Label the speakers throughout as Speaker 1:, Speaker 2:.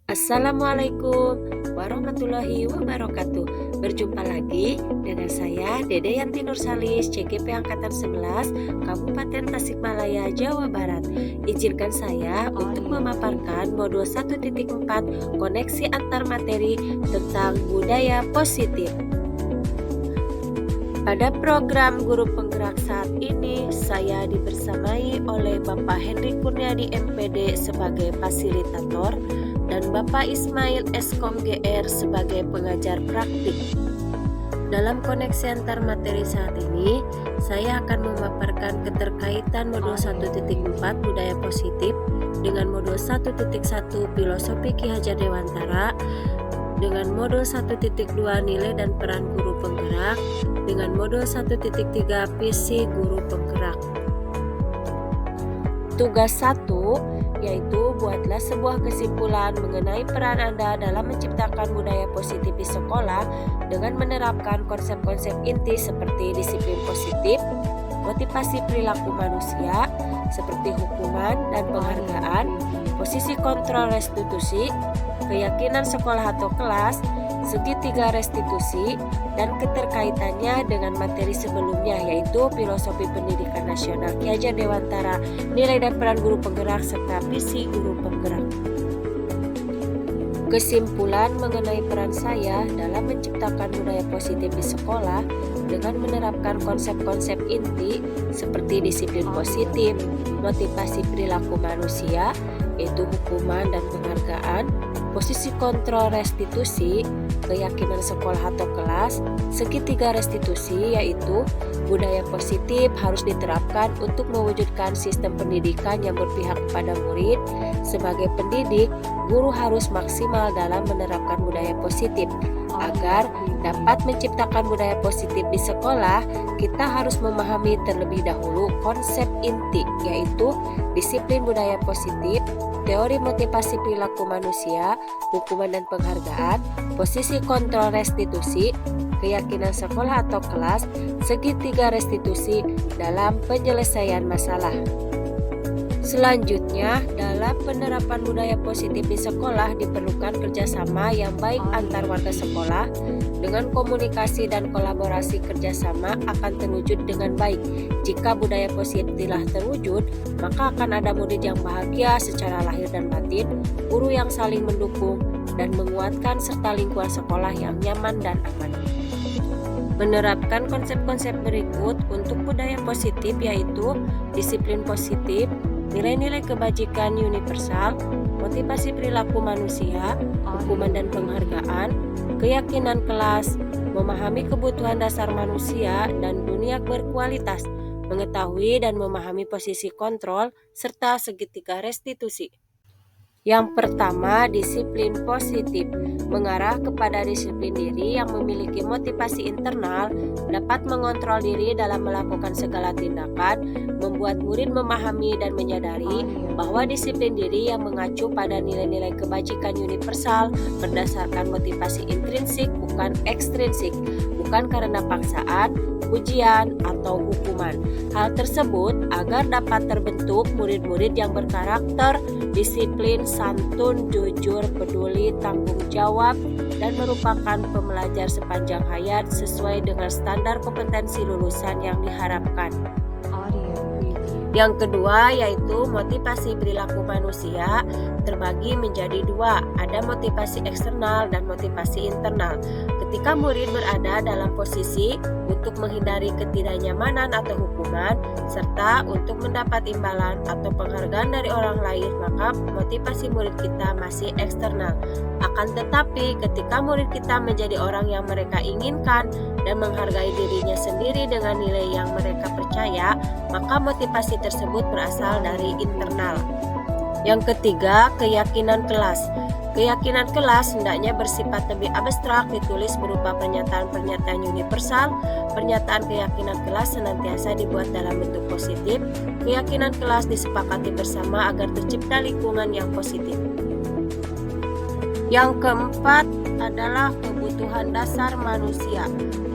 Speaker 1: Assalamualaikum warahmatullahi wabarakatuh. Berjumpa lagi dengan saya Dede Yanti Nursalis, CGP Angkatan 11, Kabupaten Tasikmalaya, Jawa Barat. Izinkan saya untuk memaparkan modul 1.4 koneksi antar materi tentang budaya positif. Pada program Guru Penggerak saat ini, saya dibersamai oleh Bapak Henry Kurniadi MPD sebagai fasilitator dan Bapak Ismail Eskom GR sebagai pengajar praktik. Dalam koneksi antar materi saat ini, saya akan memaparkan keterkaitan modul 1.4 budaya positif dengan modul 1.1 filosofi Ki Hajar Dewantara, dengan modul 1.2 nilai dan peran guru penggerak, dengan modul 1.3 visi guru penggerak. Tugas 1 yaitu buatlah sebuah kesimpulan mengenai peran Anda dalam menciptakan budaya positif di sekolah dengan menerapkan konsep-konsep inti seperti disiplin positif, motivasi perilaku manusia seperti hukuman dan penghargaan, posisi kontrol restitusi, keyakinan sekolah atau kelas, segitiga restitusi, dan keterkaitannya dengan materi sebelumnya yaitu filosofi pendidikan nasional Ki Hajar Dewantara, nilai dan peran guru penggerak, serta visi guru penggerak. Kesimpulan mengenai peran saya dalam menciptakan budaya positif di sekolah dengan menerapkan konsep-konsep inti seperti disiplin positif, motivasi perilaku manusia, yaitu hukuman dan penghargaan, posisi kontrol restitusi, keyakinan sekolah atau kelas, segitiga restitusi, yaitu budaya positif harus diterapkan untuk mewujudkan sistem pendidikan yang berpihak kepada murid. Sebagai pendidik, guru harus maksimal dalam menerapkan budaya positif. Agar dapat menciptakan budaya positif di sekolah, kita harus memahami terlebih dahulu konsep inti, yaitu disiplin budaya positif, teori motivasi perilaku manusia, hukuman dan penghargaan, posisi kontrol restitusi, keyakinan sekolah atau kelas, segitiga restitusi dalam penyelesaian masalah. Selanjutnya, dalam penerapan budaya positif di sekolah diperlukan kerjasama yang baik antar warga sekolah. Dengan komunikasi dan kolaborasi kerjasama akan terwujud dengan baik. Jika budaya positif telah terwujud, maka akan ada murid yang bahagia secara lahir dan batin, guru yang saling mendukung dan menguatkan, serta lingkungan sekolah yang nyaman dan aman. Menerapkan konsep-konsep berikut untuk budaya positif yaitu disiplin positif, nilai-nilai kebajikan universal, motivasi perilaku manusia, hukuman dan penghargaan, keyakinan kelas, memahami kebutuhan dasar manusia dan dunia berkualitas, mengetahui dan memahami posisi kontrol, serta segitiga restitusi. Yang pertama, disiplin positif mengarah kepada disiplin diri yang memiliki motivasi internal, dapat mengontrol diri dalam melakukan segala tindakan, membuat murid memahami dan menyadari bahwa disiplin diri yang mengacu pada nilai-nilai kebajikan universal berdasarkan motivasi intrinsik bukan ekstrinsik, bukan karena paksaan, ujian, atau hukuman. Hal tersebut agar dapat terbentuk murid-murid yang berkarakter, disiplin, santun, jujur, peduli, tanggung jawab, dan merupakan pembelajar sepanjang hayat sesuai dengan standar kompetensi lulusan yang diharapkan. Yang kedua yaitu motivasi perilaku manusia terbagi menjadi dua, ada motivasi eksternal dan motivasi internal. Ketika murid berada dalam posisi untuk menghindari ketidaknyamanan atau hukuman, serta untuk mendapat imbalan atau penghargaan dari orang lain, maka motivasi murid kita masih eksternal. Akan tetapi ketika murid kita menjadi orang yang mereka inginkan dan menghargai dirinya sendiri dengan nilai yang mereka percaya, maka motivasi tersebut berasal dari internal. Yang ketiga, keyakinan kelas. Keyakinan kelas hendaknya bersifat lebih abstrak, ditulis berupa pernyataan-pernyataan universal. Pernyataan keyakinan kelas senantiasa dibuat dalam bentuk positif. Keyakinan kelas disepakati bersama agar tercipta lingkungan yang positif. Yang keempat adalah kebutuhan dasar manusia.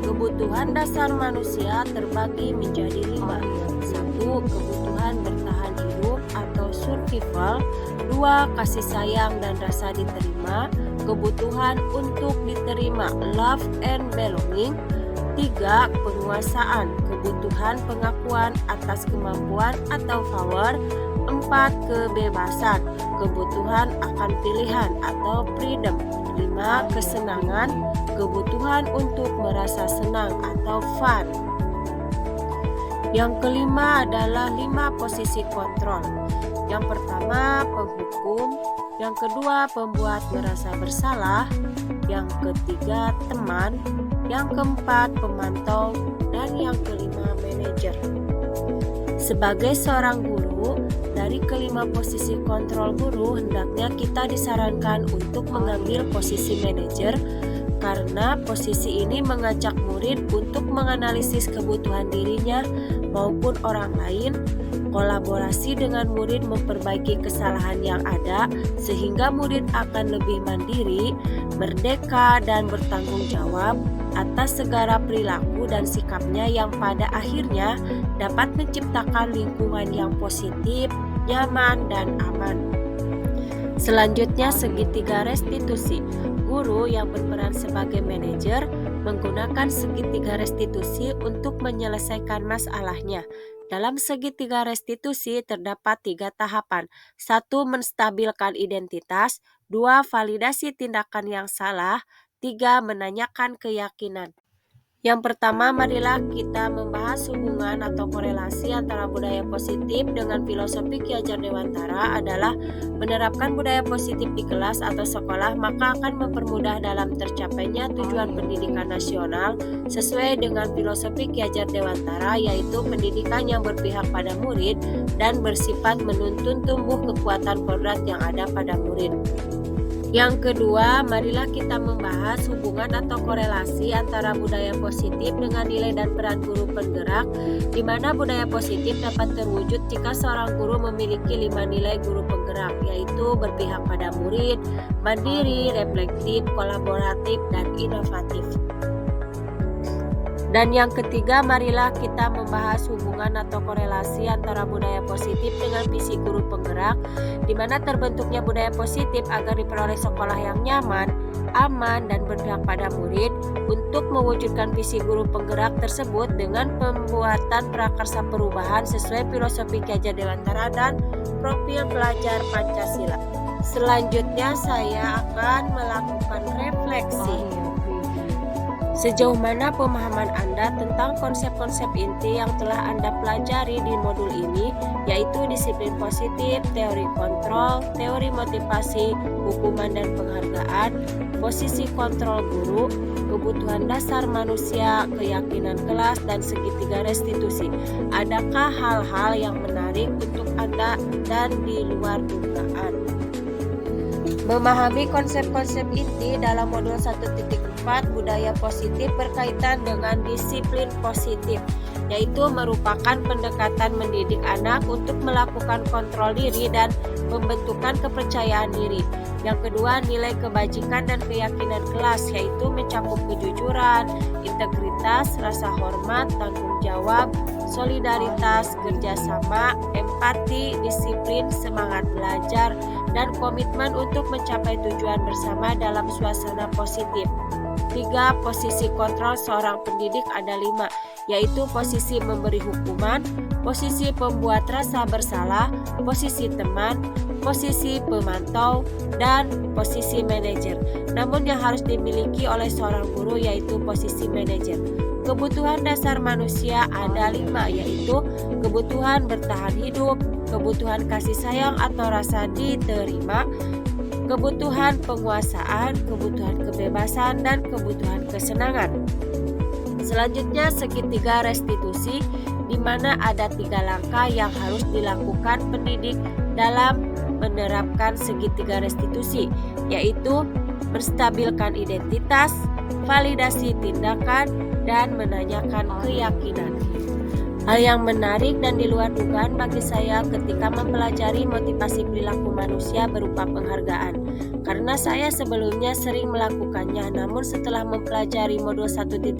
Speaker 1: Kebutuhan dasar manusia terbagi menjadi 5. 1. Kebutuhan bertahan hidup atau survival. 2. Kasih sayang dan rasa diterima, kebutuhan untuk diterima, love and belonging. 3. Penguasaan, kebutuhan pengakuan atas kemampuan atau power. 4. Kebebasan, kebutuhan akan pilihan atau freedom. 5. Kesenangan, kebutuhan untuk merasa senang atau fun. Yang kelima adalah 5 posisi kontrol. Yang pertama penghukum, yang kedua pembuat merasa bersalah, yang ketiga teman, yang keempat pemantau, dan yang kelima manajer. Sebagai seorang guru, dari kelima posisi kontrol guru hendaknya kita disarankan untuk mengambil posisi manajer, karena posisi ini mengajak murid untuk menganalisis kebutuhan dirinya maupun orang lain, kolaborasi dengan murid memperbaiki kesalahan yang ada sehingga murid akan lebih mandiri, merdeka, dan bertanggung jawab atas segala perilaku dan sikapnya yang pada akhirnya dapat menciptakan lingkungan yang positif, nyaman, dan aman. Selanjutnya, segitiga restitusi. Guru yang berperan sebagai manajer menggunakan segitiga restitusi untuk menyelesaikan masalahnya. Dalam segitiga restitusi terdapat 3 tahapan. 1. Menstabilkan identitas. 2. Validasi tindakan yang salah. 3. Menanyakan keyakinan. Yang pertama, marilah kita membahas hubungan atau korelasi antara budaya positif dengan filosofi Ki Hajar Dewantara adalah menerapkan budaya positif di kelas atau sekolah, maka akan mempermudah dalam tercapainya tujuan pendidikan nasional sesuai dengan filosofi Ki Hajar Dewantara, yaitu pendidikan yang berpihak pada murid dan bersifat menuntun tumbuh kekuatan kodrat yang ada pada murid. Yang kedua, marilah kita membahas hubungan atau korelasi antara budaya positif dengan nilai dan peran guru penggerak, di mana budaya positif dapat terwujud jika seorang guru memiliki 5 nilai guru penggerak, yaitu berpihak pada murid, mandiri, reflektif, kolaboratif, dan inovatif. Dan yang ketiga, marilah kita membahas hubungan atau korelasi antara budaya positif dengan visi guru penggerak, di mana terbentuknya budaya positif agar diperoleh sekolah yang nyaman, aman, dan berpihak pada murid. Untuk mewujudkan visi guru penggerak tersebut dengan pembuatan prakarsa perubahan sesuai filosofi Ki Hajar Dewantara dan profil pelajar Pancasila. Selanjutnya saya akan melakukan refleksi. Sejauh mana pemahaman Anda tentang konsep-konsep inti yang telah Anda pelajari di modul ini, yaitu disiplin positif, teori kontrol, teori motivasi, hukuman dan penghargaan, posisi kontrol guru, kebutuhan dasar manusia, keyakinan kelas, dan segitiga restitusi. Adakah hal-hal yang menarik untuk Anda dan di luar dugaan? Memahami konsep-konsep inti dalam modul 1.4 budaya positif berkaitan dengan disiplin positif, yaitu merupakan pendekatan mendidik anak untuk melakukan kontrol diri dan pembentukan kepercayaan diri. Yang kedua, nilai kebajikan dan keyakinan kelas, yaitu mencakup kejujuran, integritas, rasa hormat, tanggung jawab, solidaritas, kerjasama, empati, disiplin, semangat belajar, dan komitmen untuk mencapai tujuan bersama dalam suasana positif. 3. Posisi kontrol seorang pendidik ada 5, yaitu posisi memberi hukuman, posisi pembuat rasa bersalah, posisi teman, posisi pemantau, dan posisi manajer. Namun yang harus dimiliki oleh seorang guru yaitu posisi manajer. Kebutuhan dasar manusia ada 5, yaitu kebutuhan bertahan hidup, kebutuhan kasih sayang atau rasa diterima, kebutuhan penguasaan, kebutuhan kebebasan, dan kebutuhan kesenangan. Selanjutnya, segitiga restitusi, di mana ada 3 langkah yang harus dilakukan pendidik dalam menerapkan segitiga restitusi, yaitu menstabilkan identitas, validasi tindakan, dan menanyakan keyakinan. Hal yang menarik dan di luar dugaan bagi saya ketika mempelajari motivasi perilaku manusia berupa penghargaan, karena saya sebelumnya sering melakukannya, namun setelah mempelajari modul 1.4,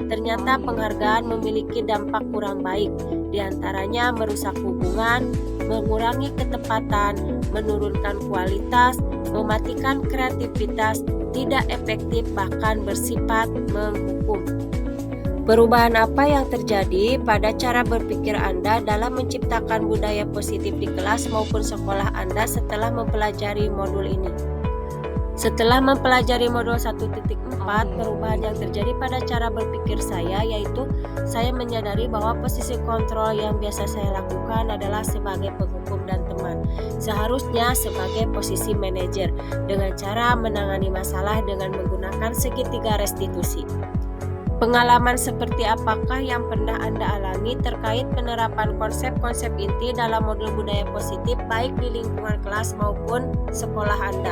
Speaker 1: ternyata penghargaan memiliki dampak kurang baik, diantaranya merusak hubungan, mengurangi ketepatan, menurunkan kualitas, mematikan kreativitas, tidak efektif, bahkan bersifat menghukum. Perubahan apa yang terjadi pada cara berpikir Anda dalam menciptakan budaya positif di kelas maupun sekolah Anda setelah mempelajari modul ini? Setelah mempelajari modul 1.4, perubahan yang terjadi pada cara berpikir saya yaitu saya menyadari bahwa posisi kontrol yang biasa saya lakukan adalah sebagai penghukum dan teman, seharusnya sebagai posisi manajer, dengan cara menangani masalah dengan menggunakan segitiga restitusi. Pengalaman seperti apakah yang pernah Anda alami terkait penerapan konsep-konsep inti dalam modul budaya positif baik di lingkungan kelas maupun sekolah Anda?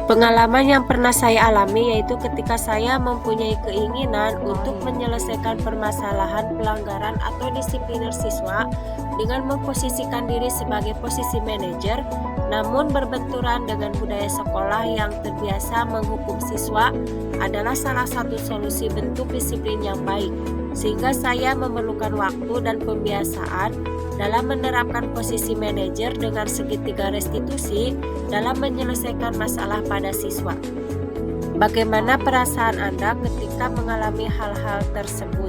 Speaker 1: Pengalaman yang pernah saya alami yaitu ketika saya mempunyai keinginan untuk menyelesaikan permasalahan pelanggaran atau disipliner siswa dengan memposisikan diri sebagai posisi manajer, namun berbenturan dengan budaya sekolah yang terbiasa menghukum siswa adalah salah satu solusi bentuk disiplin yang baik, sehingga saya memerlukan waktu dan pembiasaan dalam menerapkan posisi manajer dengan segitiga restitusi dalam menyelesaikan masalah pada siswa. Bagaimana perasaan Anda ketika mengalami hal-hal tersebut?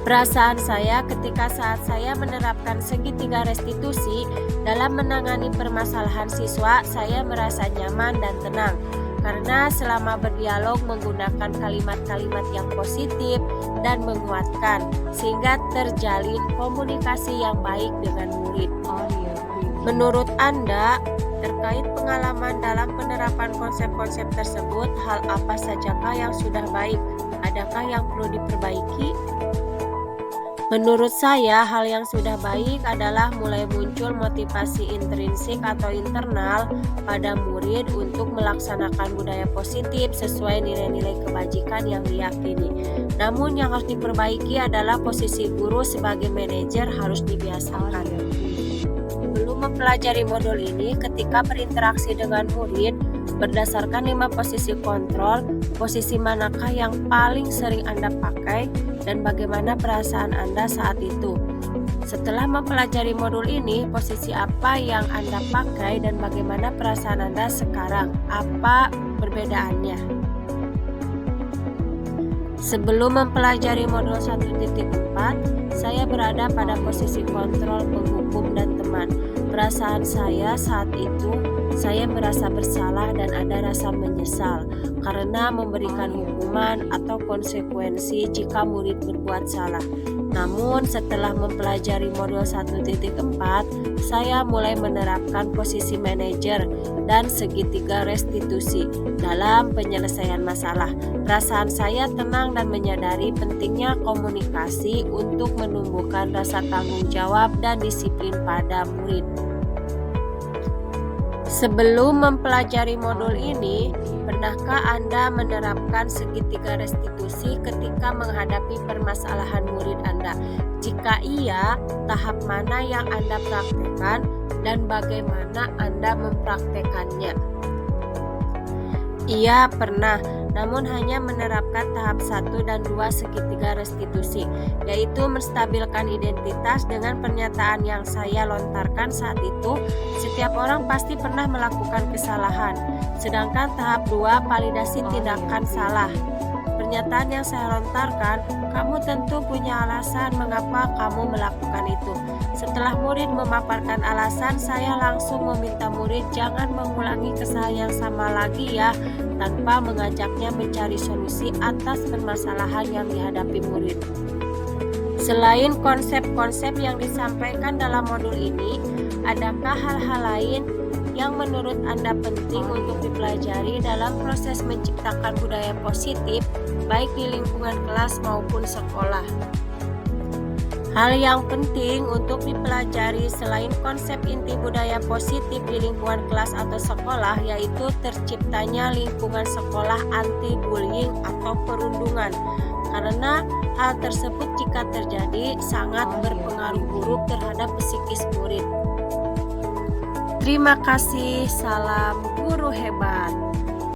Speaker 1: Perasaan saya ketika saat saya menerapkan segitiga restitusi dalam menangani permasalahan siswa, saya merasa nyaman dan tenang karena selama berdialog menggunakan kalimat-kalimat yang positif dan menguatkan, sehingga terjalin komunikasi yang baik dengan murid. Menurut Anda, terkait pengalaman dalam penerapan konsep-konsep tersebut, hal apa sajakah yang sudah baik? Adakah yang perlu diperbaiki? Menurut saya, hal yang sudah baik adalah mulai muncul motivasi intrinsik atau internal pada murid untuk melaksanakan budaya positif sesuai nilai-nilai kebajikan yang diyakini. Namun yang harus diperbaiki adalah posisi guru sebagai manajer harus dibiasakan. Belum mempelajari modul ini, ketika berinteraksi dengan murid, berdasarkan 5 posisi kontrol, posisi manakah yang paling sering Anda pakai dan bagaimana perasaan Anda saat itu? Setelah mempelajari modul ini, posisi apa yang Anda pakai dan bagaimana perasaan Anda sekarang? Apa perbedaannya? Sebelum mempelajari modul 1.4, saya berada pada posisi kontrol, penghukum, dan teman. Perasaan saya saat itu, saya merasa bersalah dan ada rasa menyesal karena memberikan hukuman atau konsekuensi jika murid berbuat salah. Namun setelah mempelajari modul 1.4, saya mulai menerapkan posisi manajer dan segitiga restitusi dalam penyelesaian masalah. Perasaan saya tenang dan menyadari pentingnya komunikasi untuk menumbuhkan rasa tanggung jawab dan disiplin pada murid. Sebelum mempelajari modul ini, pernahkah Anda menerapkan segitiga restitusi ketika menghadapi permasalahan murid Anda? Jika iya, tahap mana yang Anda praktekkan dan bagaimana Anda mempraktekannya? Iya, pernah, namun hanya menerapkan tahap 1 dan 2 segitiga restitusi, yaitu menstabilkan identitas dengan pernyataan yang saya lontarkan saat itu. Setiap orang pasti pernah melakukan kesalahan. Sedangkan tahap 2, validasi tindakan salah. Pernyataan yang saya lontarkan, kamu tentu punya alasan mengapa kamu melakukan itu. Setelah murid memaparkan alasan, saya langsung meminta murid jangan mengulangi kesalahan yang sama lagi ya, tanpa mengajaknya mencari solusi atas permasalahan yang dihadapi murid. Selain konsep-konsep yang disampaikan dalam modul ini, adakah hal-hal lain yang menurut Anda penting untuk dipelajari dalam proses menciptakan budaya positif baik di lingkungan kelas maupun sekolah? Hal yang penting untuk dipelajari selain konsep inti budaya positif di lingkungan kelas atau sekolah yaitu terciptanya lingkungan sekolah anti-bullying atau perundungan, karena hal tersebut jika terjadi sangat berpengaruh buruk terhadap psikis murid. Terima kasih, salam
Speaker 2: guru hebat.